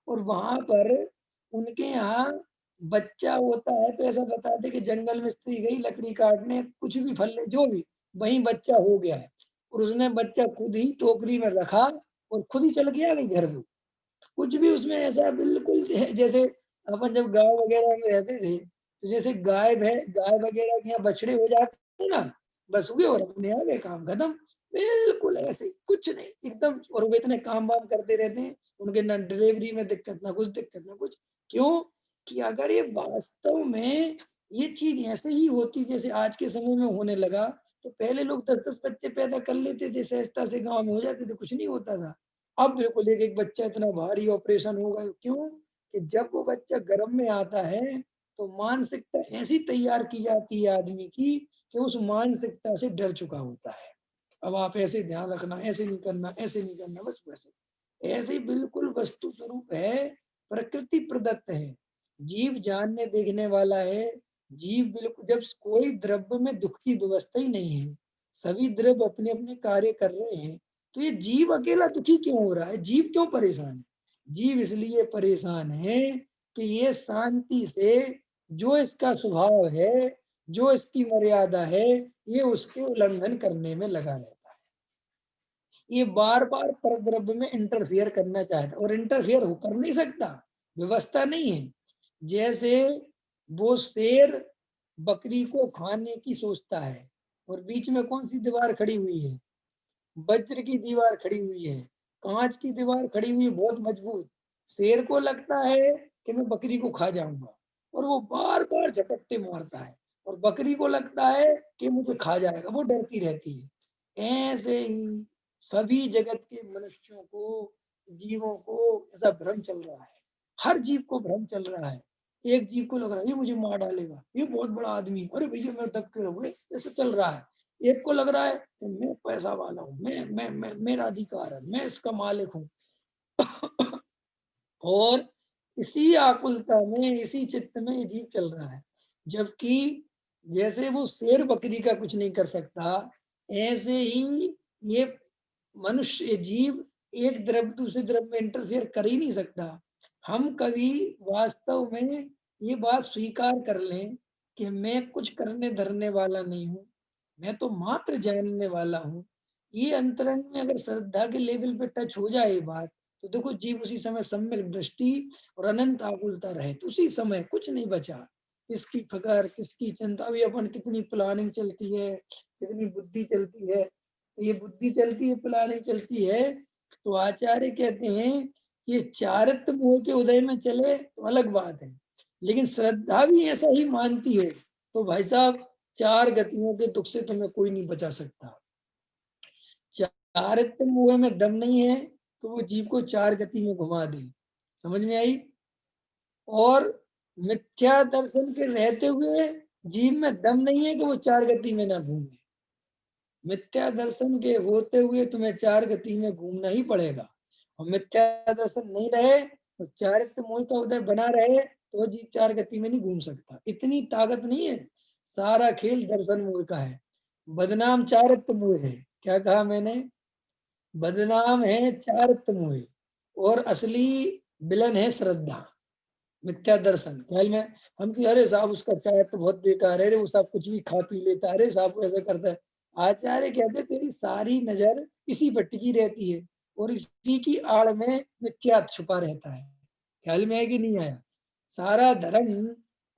और वहाँ पर उनके यहाँ बच्चा होता है तो ऐसा बताते हैं कि जंगल में स्त्री गई लकड़ी काटने, कुछ भी फल ले जो भी, वहीं बच्चा हो गया है और उसने बच्चा खुद ही टोकरी में रखा और खुद ही चल के आ गई घर में। कुछ भी उसमें ऐसा बिल्कुल जैसे अपन जब गाँव वगैरह में रहते थे, तो जैसे गाय वगैरह के यहाँ बछड़े हो जाते हैं ना, बस हुए और अपने आ गए, काम खत्म। बिल्कुल ऐसे ही, कुछ नहीं एकदम। और वो इतने काम-वाम करते रहते हैं, उनके ना डिलीवरी में दिक्कत, ना कुछ दिक्कत, ना कुछ। क्यों? कि अगर ये वास्तव में ये चीज़ ऐसे ही होती जैसे आज के समय में होने लगा, तो पहले लोग 10-10 बच्चे पैदा कर लेते थे, सहजता से गाँव में हो जाते थे, कुछ नहीं होता था। अब बिल्कुल एक-एक बच्चा इतना भारी ऑपरेशन होगा, क्यों? कि जब वो बच्चा गर्भ में आता है, तो मानसिकता ऐसी तैयार की जाती है आदमी की, कि उस मानसिकता से डर चुका होता है। अब आप ऐसे ध्यान रखना, ऐसे नहीं करना, ऐसे नहीं करना, बस वैसे। ऐसे ही बिल्कुल वस्तु स्वरूप है, प्रकृति प्रदत्त है। जीव जानने देखने वाला है, जीव बिल्कुल जब कोई द्रव्य में दुःख की व्यवस्था ही नहीं है, सभी द्रव्य अपने-अपने कार्य कर रहे हैं, तो ये जीव अकेला दुखी क्यों हो रहा है? जीव क्यों परेशान है? जीव इसलिए परेशान है कि ये शांति से जो इसका स्वभाव है, जो इसकी मर्यादा है, ये उसके उल्लंघन करने में लगा रहता है। ये बार-बार परद्रव्य में इंटरफियर करना चाहता है और इंटरफियर हो कर नहीं सकता, व्यवस्था नहीं है। जैसे वो शेर बकरी को खाने की सोचता है और बीच में कौन-सी दीवार खड़ी हुई है? वज्र की दीवार खड़ी हुई है, काँच की दीवार खड़ी हुई है बहुत मजबूत। शेर को लगता है कि मैं बकरी को खा जाऊँगा और वो बार-बार झपट्टे मारता है और बकरी को लगता है कि मुझे खा जाएगा, वो डरती रहती है। ऐसे ही सभी जगत के मनुष्यों को, जीवों को ऐसा भ्रम चल रहा है। हर जीव को भ्रम चल रहा है। एक जीव को लग रहा है ये मुझे मार डालेगा, ये बहुत बड़ा आदमी है, अरे भैया मैं दब के रहूँ, ऐसा चल रहा है। एक को लग रहा है कि मैं पैसा वाला हूँ, मैं मेरा अधिकार है, मैं इसका मालिक हूँ। और इसी आकुलता में, इसी चित्त में ये जीव चल रहा है। जबकि जैसे वो शेर बकरी का कुछ नहीं कर सकता, ऐसे ही ये मनुष्य, ये जीव एक द्रव्य दूसरे द्रव्य में इंटरफेयर कर ही नहीं सकता। हम कभी वास्तव में ये बात स्वीकार कर लें कि मैं कुछ करने धरने वाला नहीं हूँ, मैं तो मात्र जानने वाला हूँ। ये अंतरंग में अगर श्रद्धा के लेवल पे टच हो जाए ये बात, तो देखो जीव उसी समय सम्यक दृष्टि और अनंत आकुलता रहे, तो उसी समय कुछ नहीं बचा। किसकी फ़िक्र, किसकी चिंता, अभी अपन कितनी प्लानिंग चलती है, कितनी बुद्धि चलती है। तो ये बुद्धि चलती है, प्लानिंग चलती है, तो आचार्य कहते हैं, ये चारित्र मोह के उदय में चले तो अलग बात है, लेकिन श्रद्धा भी ऐसा ही मानती है, तो भाई साहब 4 गतियों के दुःख से तुम्हें कोई नहीं बचा सकता। चारित्र मोह में दम नहीं है, तो वो जीव को 4 गति में घुमा दे। समझ में आई? और मिथ्या दर्शन के रहते हुए जीव में दम नहीं है कि वो 4 गति में ना घूमे। मिथ्या दर्शन के होते हुए तुम्हें 4 गति में घूमना ही पड़ेगा और मिथ्या दर्शन नहीं रहे तो चारित्र मोह का उदय बना रहे तो जीव 4 गति में नहीं घूम सकता। इतनी ताकत नहीं है। सारा खेल दर्शन मोह का है। बदनाम चारित्र मोह है। क्या कहा मैंने? बदनाम है चारित्र मोह और असली विलन है श्रद्धा, मिथ्या दर्शन। ख्याल में हम कि अरे साहब उसका चाय तो बहुत बेकार है, अरे वो साहब कुछ भी खा पी लेता है, अरे साहब वो ऐसा करता है। आचार्य कहते तेरी सारी नजर इसी पर टिकी रहती है और इसी की आड़ में मिथ्या छुपा रहता है। ख्याल में है कि नहीं आया? सारा धर्म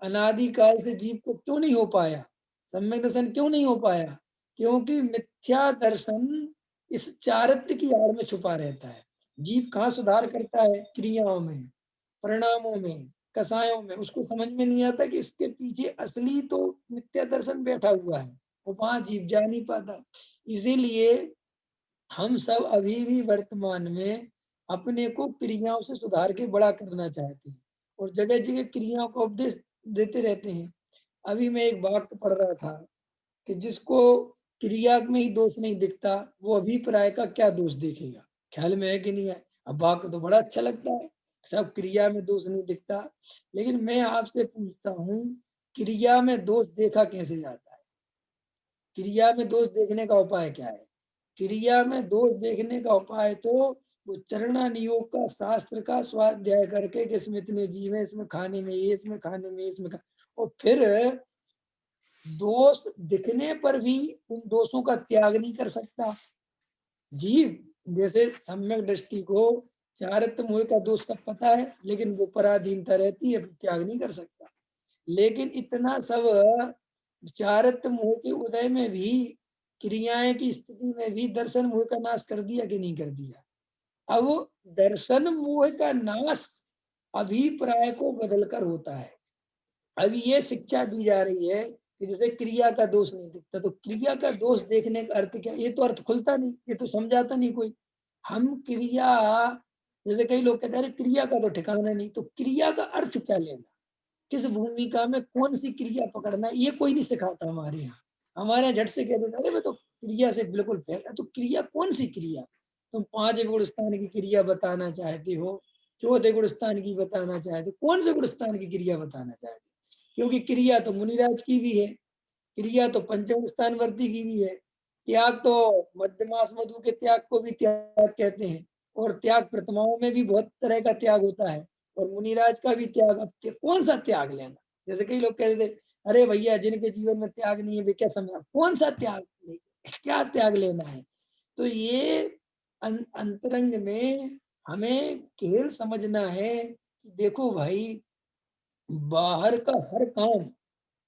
अनादिकाल से जीव को क्यों नहीं हो पाया, सम्यक दर्शन क्यों नहीं हो पाया? क्योंकि मिथ्या दर्शन इस चारित्र की आड़ में छुपा रहता है। जीव कहाँ सुधार करता है? क्रियाओं में, परिणामों में, कसायों में। उसको समझ में नहीं आता कि इसके पीछे असली तो मिथ्या दर्शन बैठा हुआ है, वो वहां जीव जा नहीं पाता। इसीलिए हम सब अभी भी वर्तमान में अपने को क्रियाओं से सुधार के बड़ा करना चाहते हैं और जगह जगह क्रियाओं का उपदेश देते रहते हैं। अभी मैं एक वाक्य पढ़ रहा था, कि जिसको क्रिया में ही दोष नहीं दिखता वो अभिप्राय का क्या दोष देखेगा। ख्याल में है कि नहीं है? अब वाक्य तो बड़ा अच्छा लगता है, सब क्रिया में दोष नहीं दिखता, लेकिन मैं आपसे पूछता हूँ क्रिया में दोष देखा कैसे जाता है? क्रिया में दोष देखने का उपाय क्या है? क्रिया में दोष देखने का उपाय तो वो चरणा नियोग का शास्त्र का स्वाध्याय करके कि इसमें इतने जीव है, इसमें खाने में ये, इसमें खाने में इसमें और फिर दोष दिखने पर भी उन दोषों का त्याग नहीं कर सकता जीव। जैसे सम्यक दृष्टि को चारित्र मोह का दोष सब पता है, लेकिन वो पराधीनता रहती है, त्याग नहीं कर सकता। लेकिन इतना सब चारित्र मोह के उदय में भी, क्रियाएं की स्थिति में भी दर्शन मोह का नाश कर दिया कि नहीं कर दिया? अब दर्शन मोह का नाश अभिप्राय को बदलकर होता है। अब ये शिक्षा दी जा रही है कि जैसे क्रिया का दोष नहीं दिखता, तो क्रिया का दोष देखने का अर्थ क्या? ये तो अर्थ खुलता नहीं, ये तो समझाता नहीं कोई। हम क्रिया, जैसे कई लोग कहते हैं अरे क्रिया का तो ठिकाना नहीं, तो क्रिया का अर्थ क्या लेना, किस भूमिका में कौन सी क्रिया पकड़ना, ये कोई नहीं सिखाता हमारे यहाँ। हमारे यहाँ झट से कह देता अरे मैं तो क्रिया से बिल्कुल फेंका, तो क्रिया कौन सी क्रिया? तुम 5 गुण स्थान की क्रिया बताना चाहते हो, चौथे गुण स्थान की बताना चाहते हो, कौन से गुण स्थान की क्रिया बताना चाहते हो? क्योंकि क्रिया तो मुनिराज की भी है, क्रिया तो पंचम स्थान वर्ती की भी है, त्याग तो मध्यमास मधु के त्याग को भी त्याग कहते हैं, और त्याग प्रतिमाओं में भी बहुत तरह का त्याग होता है, और मुनिराज का भी त्याग। अब कौन सा त्याग लेना? जैसे कई लोग कहते थे अरे भैया जिनके जीवन में त्याग नहीं है वे क्या समझा, कौन सा त्याग नहीं, क्या त्याग लेना है? तो ये अंतरंग में हमें खेल समझना है कि देखो भाई, बाहर का हर काम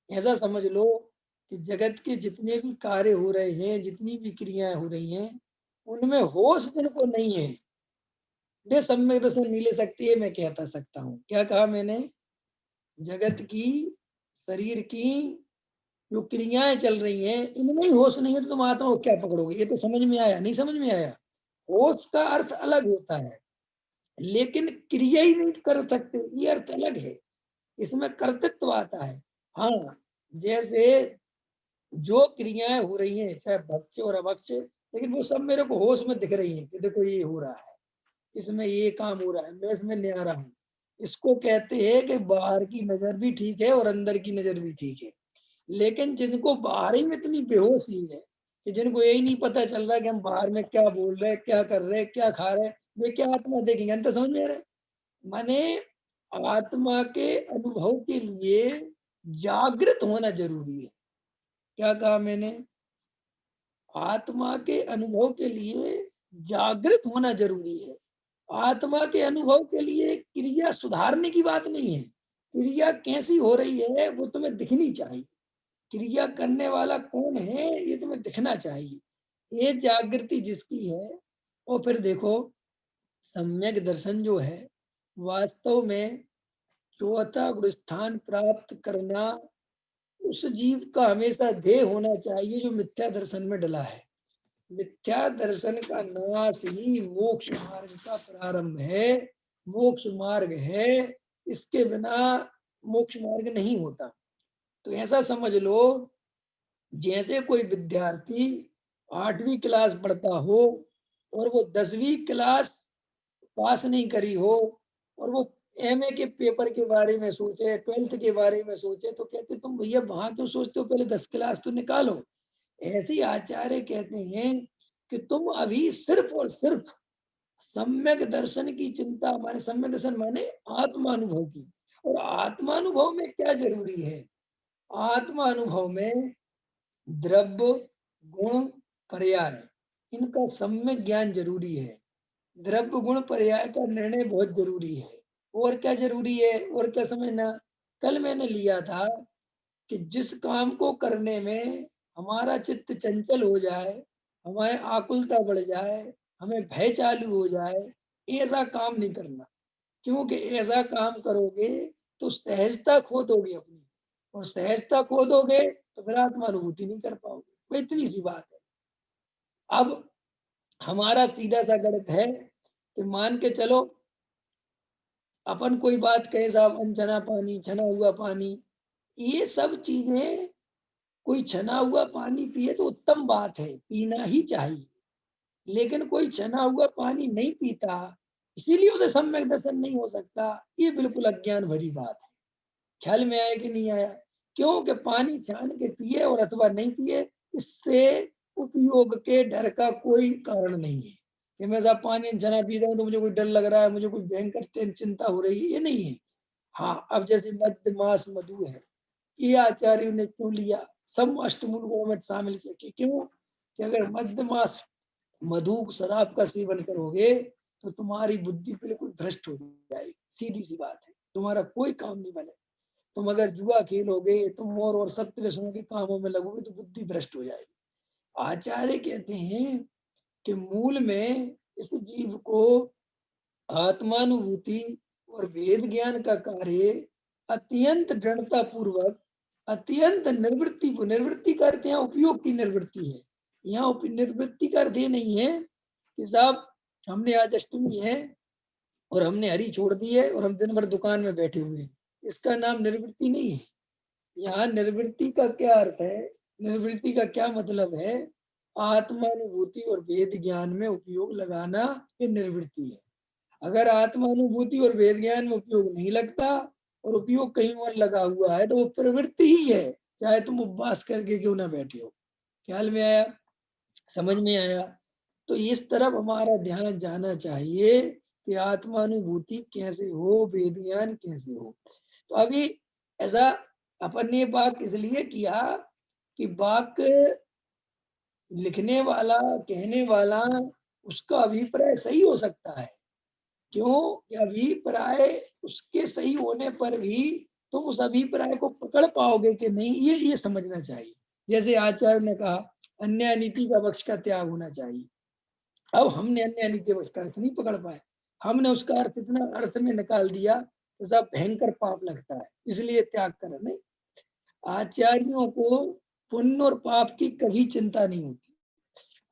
ऐसा समझ लो कि जगत के जितने भी कार्य हो रहे हैं, जितनी भी क्रियाएं हो रही हैं, उनमें होश जिनको नहीं है वे सम्यक दर्शन नहीं ले सकती है। मैं कहता सकता हूँ, क्या कहा मैंने? जगत की, शरीर की जो क्रियाएं चल रही हैं, इनमें ही होश नहीं है तो तुम आत्मा को क्या पकड़ोगे? ये तो समझ में आया? नहीं समझ में आया? होश का अर्थ अलग होता है, लेकिन क्रिया ही नहीं कर सकते, ये अर्थ अलग है। इसमें कर्तृत्व आता है। हाँ, जैसे जो क्रियाएं हो रही हैं, चाहे भक्ष्य और अभक्ष्य, लेकिन वो सब मेरे को होश में दिख रही हैं कि देखो ये हो रहा है, इसमें ये काम हो रहा है, मैं इसमें न्यारा हूँ। इसको कहते हैं कि बाहर की नजर भी ठीक है और अंदर की नजर भी ठीक है। लेकिन जिनको बाहर ही में इतनी बेहोशी है कि जिनको यही नहीं पता चल रहा है कि हम बाहर में क्या बोल रहे हैं, क्या कर रहे हैं, क्या खा रहे हैं, वे क्या आत्मा देखेंगे? अंत समझ में आ रहा है? माने आत्मा के अनुभव के लिए जागृत होना जरूरी है। क्या कहा मैंने? आत्मा के अनुभव के लिए जागृत होना जरूरी है। आत्मा के अनुभव के लिए क्रिया सुधारने की बात नहीं है, क्रिया कैसी हो रही है वो तुम्हें दिखनी चाहिए, क्रिया करने वाला कौन है ये तुम्हें दिखना चाहिए, ये जागृति जिसकी है। और फिर देखो, सम्यक दर्शन जो है वास्तव में चौथा गुण स्थान प्राप्त करना उस जीव का हमेशा ध्येय होना चाहिए जो मिथ्या दर्शन में डला है। मिथ्या दर्शन का नाश ही मोक्ष मार्ग का प्रारंभ है, मोक्ष मार्ग है, इसके बिना मोक्ष मार्ग नहीं होता। तो ऐसा समझ लो, जैसे कोई विद्यार्थी 8वीं क्लास पढ़ता हो और वो 10वीं क्लास पास नहीं करी हो, और वो एमए के पेपर के बारे में सोचे, 12th के बारे में सोचे, तो कहते तुम भैया वहां क्यों सोचते हो, पहले 10 क्लास तो निकालो। ऐसे आचार्य कहते हैं कि तुम अभी सिर्फ और सिर्फ सम्यक दर्शन की चिंता, माने सम्यक दर्शन माने आत्मानुभव की। और आत्मानुभव में क्या जरूरी है? आत्मानुभव में द्रव्य, गुण, पर्याय, इनका सम्यक ज्ञान जरूरी है। द्रव्य गुण पर्याय का निर्णय बहुत जरूरी है। और क्या जरूरी है, और क्या समझना? कल मैंने लिया था कि जिस काम को करने में हमारा चित्त चंचल हो जाए, हमारे आकुलता बढ़ जाए, हमें भय चालू हो जाए, ऐसा काम नहीं करना। क्योंकि ऐसा काम करोगे तो सहजता खो दोगे अपनी, और सहजता खो दोगे तो फिर आत्मानुभूति नहीं कर पाओगे। वो इतनी सी बात है। अब हमारा सीधा सा गणित है कि मान के चलो अपन कोई बात कहे साहब, अनछना पानी, छना हुआ पानी, ये सब चीजें कोई छना हुआ पानी पिए तो उत्तम बात है, पीना ही चाहिए, लेकिन कोई छना हुआ पानी नहीं पीता, इसीलिए उसे सम्यक दर्शन नहीं हो सकता, ये बिल्कुल अज्ञान भरी बात है। ख्याल में आया कि नहीं आया? क्योंकि पानी छान के पिए और अथवा नहीं पिए, इससे उपयोग के डर का कोई कारण नहीं है कि मैं साहब पानी छना पीता हूँ तो मुझे कोई डर लग रहा है, मुझे कोई भयंकर चिंता हो रही है, ये नहीं है। हाँ, अब जैसे मध्य मास मधु है, ये आचार्यों ने क्यों लिया, सब अष्टमूल गुणों में शामिल किया कि क्यों, कि अगर मध्य मास मधु शराब का सेवन करोगे तो तुम्हारी बुद्धि बिल्कुल भ्रष्ट हो जाएगी, सीधी सी बात है, तुम्हारा कोई काम नहीं बने। तुम अगर जुआ खेलोगे, तुम और सत्य व्यसनों के कामों में लगोगे तो बुद्धि भ्रष्ट हो जाएगी। आचार्य कहते हैं कि मूल में इस जीव को आत्मानुभूति और वेद ज्ञान का कार्य अत्यंत दृढ़ता पूर्वक, अत्यंत निर्वृत्ति का अर्थ यहाँ उपयोग की निर्वृत्ति है, यहाँ निर्वृत्ति का अर्थ ये नहीं है कि साहब हमने आज अष्टमी है और हमने हरी छोड़ दी है और हम दिन भर दुकान में बैठे हुए हैं, इसका नाम निर्वृत्ति नहीं है। यहाँ निर्वृत्ति का क्या अर्थ है, निर्वृत्ति का क्या मतलब है, आत्मानुभूति और वेद ज्ञान में उपयोग लगाना, ये निर्वृत्ति है। अगर आत्मानुभूति और वेद ज्ञान में उपयोग नहीं लगता और उपयोग कहीं और लगा हुआ है तो वो प्रवृत्ति ही है, चाहे तुम उपवास करके क्यों ना बैठे हो। ख्याल में आया, समझ में आया? तो इस तरफ हमारा ध्यान जाना चाहिए कि आत्मानुभूति कैसे हो, वेद ज्ञान कैसे हो। तो अभी ऐसा अपन ने वाक इसलिए किया कि वाक लिखने वाला, कहने वाला, उसका अभिप्राय सही हो सकता है। क्यों? कि अभिप्राय उसके सही होने पर भी तुम उस अभिप्राय को पकड़ पाओगे कि नहीं, ये समझना चाहिए। जैसे आचार्य ने कहा अन्याय नीति का पक्ष का त्याग होना चाहिए। अब हमने अन्याय नीति पक्ष का अर्थ नहीं पकड़ पाए, हमने उसका अर्थ इतना अर्थ में निकाल दिया तो सब भयंकर पाप लगता है, इसलिए त्याग करा नहीं। आचार्यों को पुण्य और पाप की कभी चिंता नहीं होती।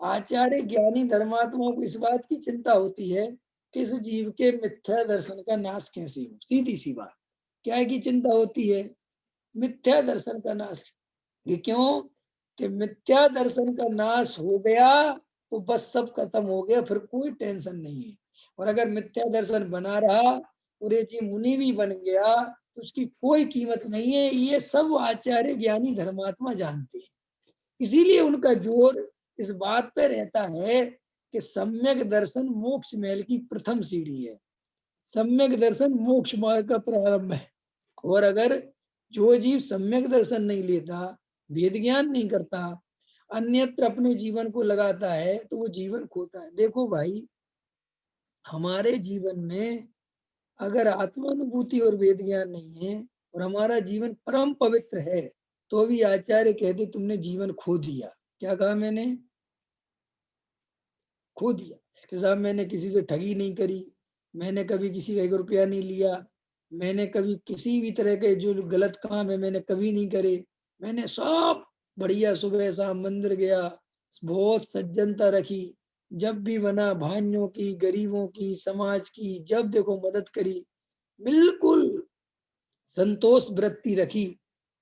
आचार्य ज्ञानी धर्मात्माओं को इस बात की चिंता होती है कि इस जीव के मिथ्या दर्शन का नाश कैसे हो। सीधी सी बात, क्या की चिंता होती है? मिथ्या दर्शन का नाश। ये क्यों? कि मिथ्या दर्शन का नाश हो गया तो बस सब खत्म हो गया, फिर कोई टेंशन नहीं है। और अगर मिथ्या दर्शन बना रहा और ये जी मुनि भी बन गया तो उसकी कोई कीमत नहीं है, ये सब आचार्य ज्ञानी धर्मात्मा जानते हैं। इसीलिए उनका जोर इस बात पे रहता है कि सम्यक दर्शन मोक्ष महल की प्रथम सीढ़ी है। सम्यक दर्शन मोक्ष मार्ग का प्रारंभ है। और अगर जो जीव सम्यक दर्शन नहीं लेता, वेद ज्ञान नहीं करता, अन्यत्र अपने जीवन को लगाता है तो वो जीवन खोता है। देखो भाई, हमारे जीवन में अगर आत्मानुभूति और वेद ज्ञान नहीं है और हमारा जीवन परम पवित्र है तो भी आचार्य कहते तुमने जीवन खो दिया। क्या कहा मैंने? खो दिया। कि साहब मैंने किसी से ठगी नहीं करी, मैंने कभी किसी का 1 रुपया नहीं लिया, मैंने कभी किसी भी तरह के जो गलत काम है मैंने कभी नहीं करे, मैंने सब बढ़िया सुबह शाम मंदिर गया, बहुत सज्जनता रखी, जब भी बना भाइयों की, गरीबों की, समाज की, जब देखो मदद करी, बिल्कुल संतोष वृत्ति रखी।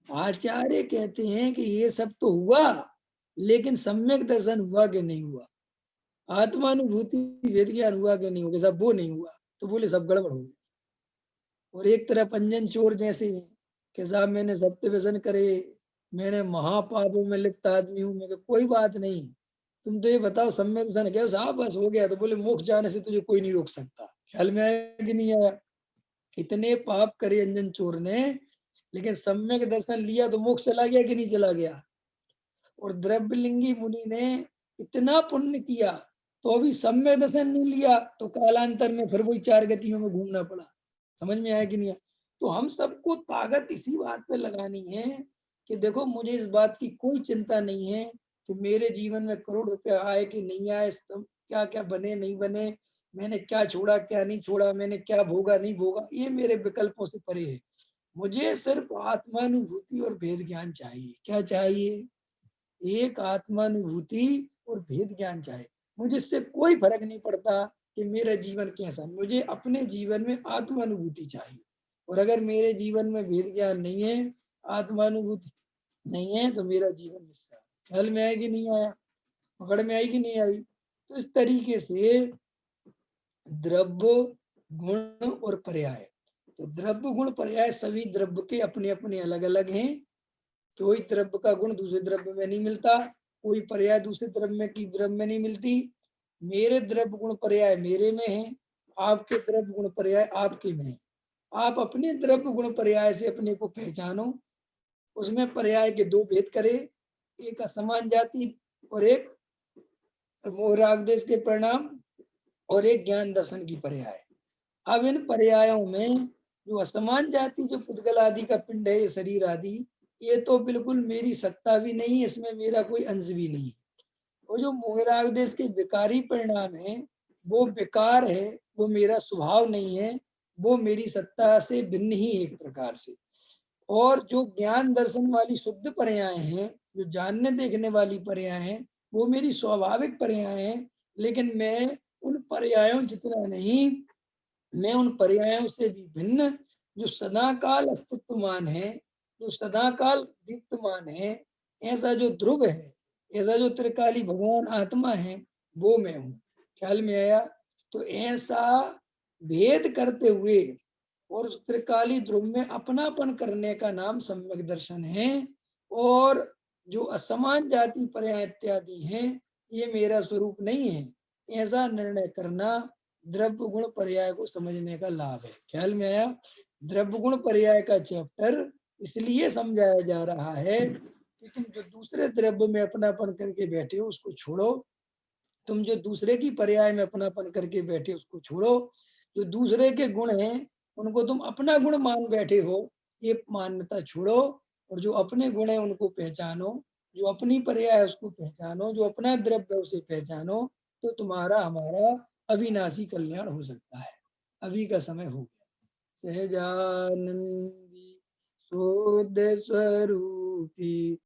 आचार्य कहते हैं कि ये सब तो हुआ, लेकिन सम्यक दर्शन हुआ कि नहीं हुआ, आत्मानुभूति वेद ज्ञान हुआ कि नहीं हुआ, सब वो नहीं हुआ। तो बोले सब गड़बड़ हो गया। और एक तरफ अंजन चोर जैसे कि साहब मैंने सत्य व्यसन करे, मैंने महापापों में लिप्त आदमी हूँ। मैं कोई बात नहीं, तुम तो ये बताओ सम्यक दर्शन क्या? साहब बस हो गया। तो बोले मोक्ष जाने से तुझे कोई नहीं रोक सकता। ख्याल में आया कि नहीं आया? इतने पाप करे अंजन चोर ने, लेकिन सम्यक दर्शन लिया तो मोक्ष चला गया कि नहीं चला गया? और द्रव्यलिंगी मुनि ने इतना पुण्य किया तो अभी सम्यक दर्शन नहीं लिया तो कालांतर में फिर वही 4 गतियों में घूमना पड़ा। समझ में आया कि नहीं? तो हम सबको ताकत इसी बात पे लगानी है कि देखो मुझे इस बात की कोई चिंता नहीं है कि मेरे जीवन में करोड़ रुपया आए कि नहीं आए, क्या क्या बने नहीं बने, मैंने क्या छोड़ा क्या नहीं छोड़ा, मैंने क्या भोगा नहीं भोगा, ये मेरे विकल्पों से परे है। मुझे सिर्फ आत्मानुभूति और भेद ज्ञान चाहिए। क्या चाहिए? एक आत्मानुभूति और भेद ज्ञान चाहिए। मुझे इससे कोई फर्क नहीं पड़ता कि मेरा जीवन कैसा, मुझे अपने जीवन में आत्मानुभूति चाहिए। और अगर मेरे जीवन में भेद ज्ञान नहीं है, आत्मानुभूति नहीं है तो मेरा जीवन निस्सार। ख्याल में आएगी नहीं आया, पकड़ में आई कि नहीं आई। तो इस तरीके से द्रव्य, गुण और पर्याय, तो द्रव्य गुण पर्याय सभी द्रव्य के अपने अपने अलग अलग हैं। कोई द्रव्य का गुण दूसरे द्रव्य में नहीं मिलता, कोई पर्याय दूसरे द्रव्य में नहीं मिलती। मेरे द्रव्य गुण पर्याय मेरे में है, आपके द्रव्य गुण पर्याय आपके में है। आप अपने द्रव्य गुण पर्याय से अपने को पहचानो, उसमें पर्याय के दो भेद करे, एक असमान जाति और एक मोहराग देश के परिणाम और एक ज्ञान दर्शन की पर्याय। अब इन पर्यायों में जो असमान जाति, जो पुद्गल आदि का पिंड है, ये शरीर आदि, ये तो बिल्कुल मेरी सत्ता भी नहीं, इसमें मेरा कोई अंश भी नहीं। वो जो मोहराग देश के विकारी परिणाम है, वो विकार है, वो मेरा स्वभाव नहीं है, वो मेरी सत्ता से भिन्न ही एक प्रकार से। और जो ज्ञान दर्शन वाली शुद्ध पर्याय हैं, जो जानने देखने वाली पर्याय हैं, वो मेरी स्वाभाविक पर्याय हैं, लेकिन मैं उन पर्यायों जितना नहीं, मैं उन पर्यायों से भी भिन्न, जो सदाकाल अस्तित्वमान है, जो सदाकाल दीप्तमान है, ऐसा जो ध्रुव है, ऐसा जो त्रिकाली भगवान आत्मा है, वो मैं हूँ। ख्याल में आया। तो ऐसा भेद करते हुए और उस त्रिकाली ध्रुव में अपनापन करने का नाम सम्यक दर्शन है। और जो असमान जाति पर्याय इत्यादि हैं, ये मेरा स्वरूप नहीं है, ऐसा निर्णय करना द्रव्य गुण पर्याय को समझने का लाभ है। ख्याल में आया। द्रव्य गुण पर्याय का चैप्टर इसलिए समझाया जा रहा है कि तुम जो दूसरे द्रव्य में अपनापन करके बैठे हो उसको छोड़ो, तुम जो दूसरे की पर्याय में अपनापन करके बैठे उसको छोड़ो, जो दूसरे के गुण हैं उनको तुम अपना गुण मान बैठे हो, ये मान्यता छोड़ो, और जो अपने गुण है उनको पहचानो, जो अपनी पर्याय है उसको पहचानो, जो अपना द्रव्य है उसे पहचानो, तो तुम्हारा हमारा अविनाशी कल्याण हो सकता है। अभी का समय हो गया। सहजानंदी शोध स्वरूपी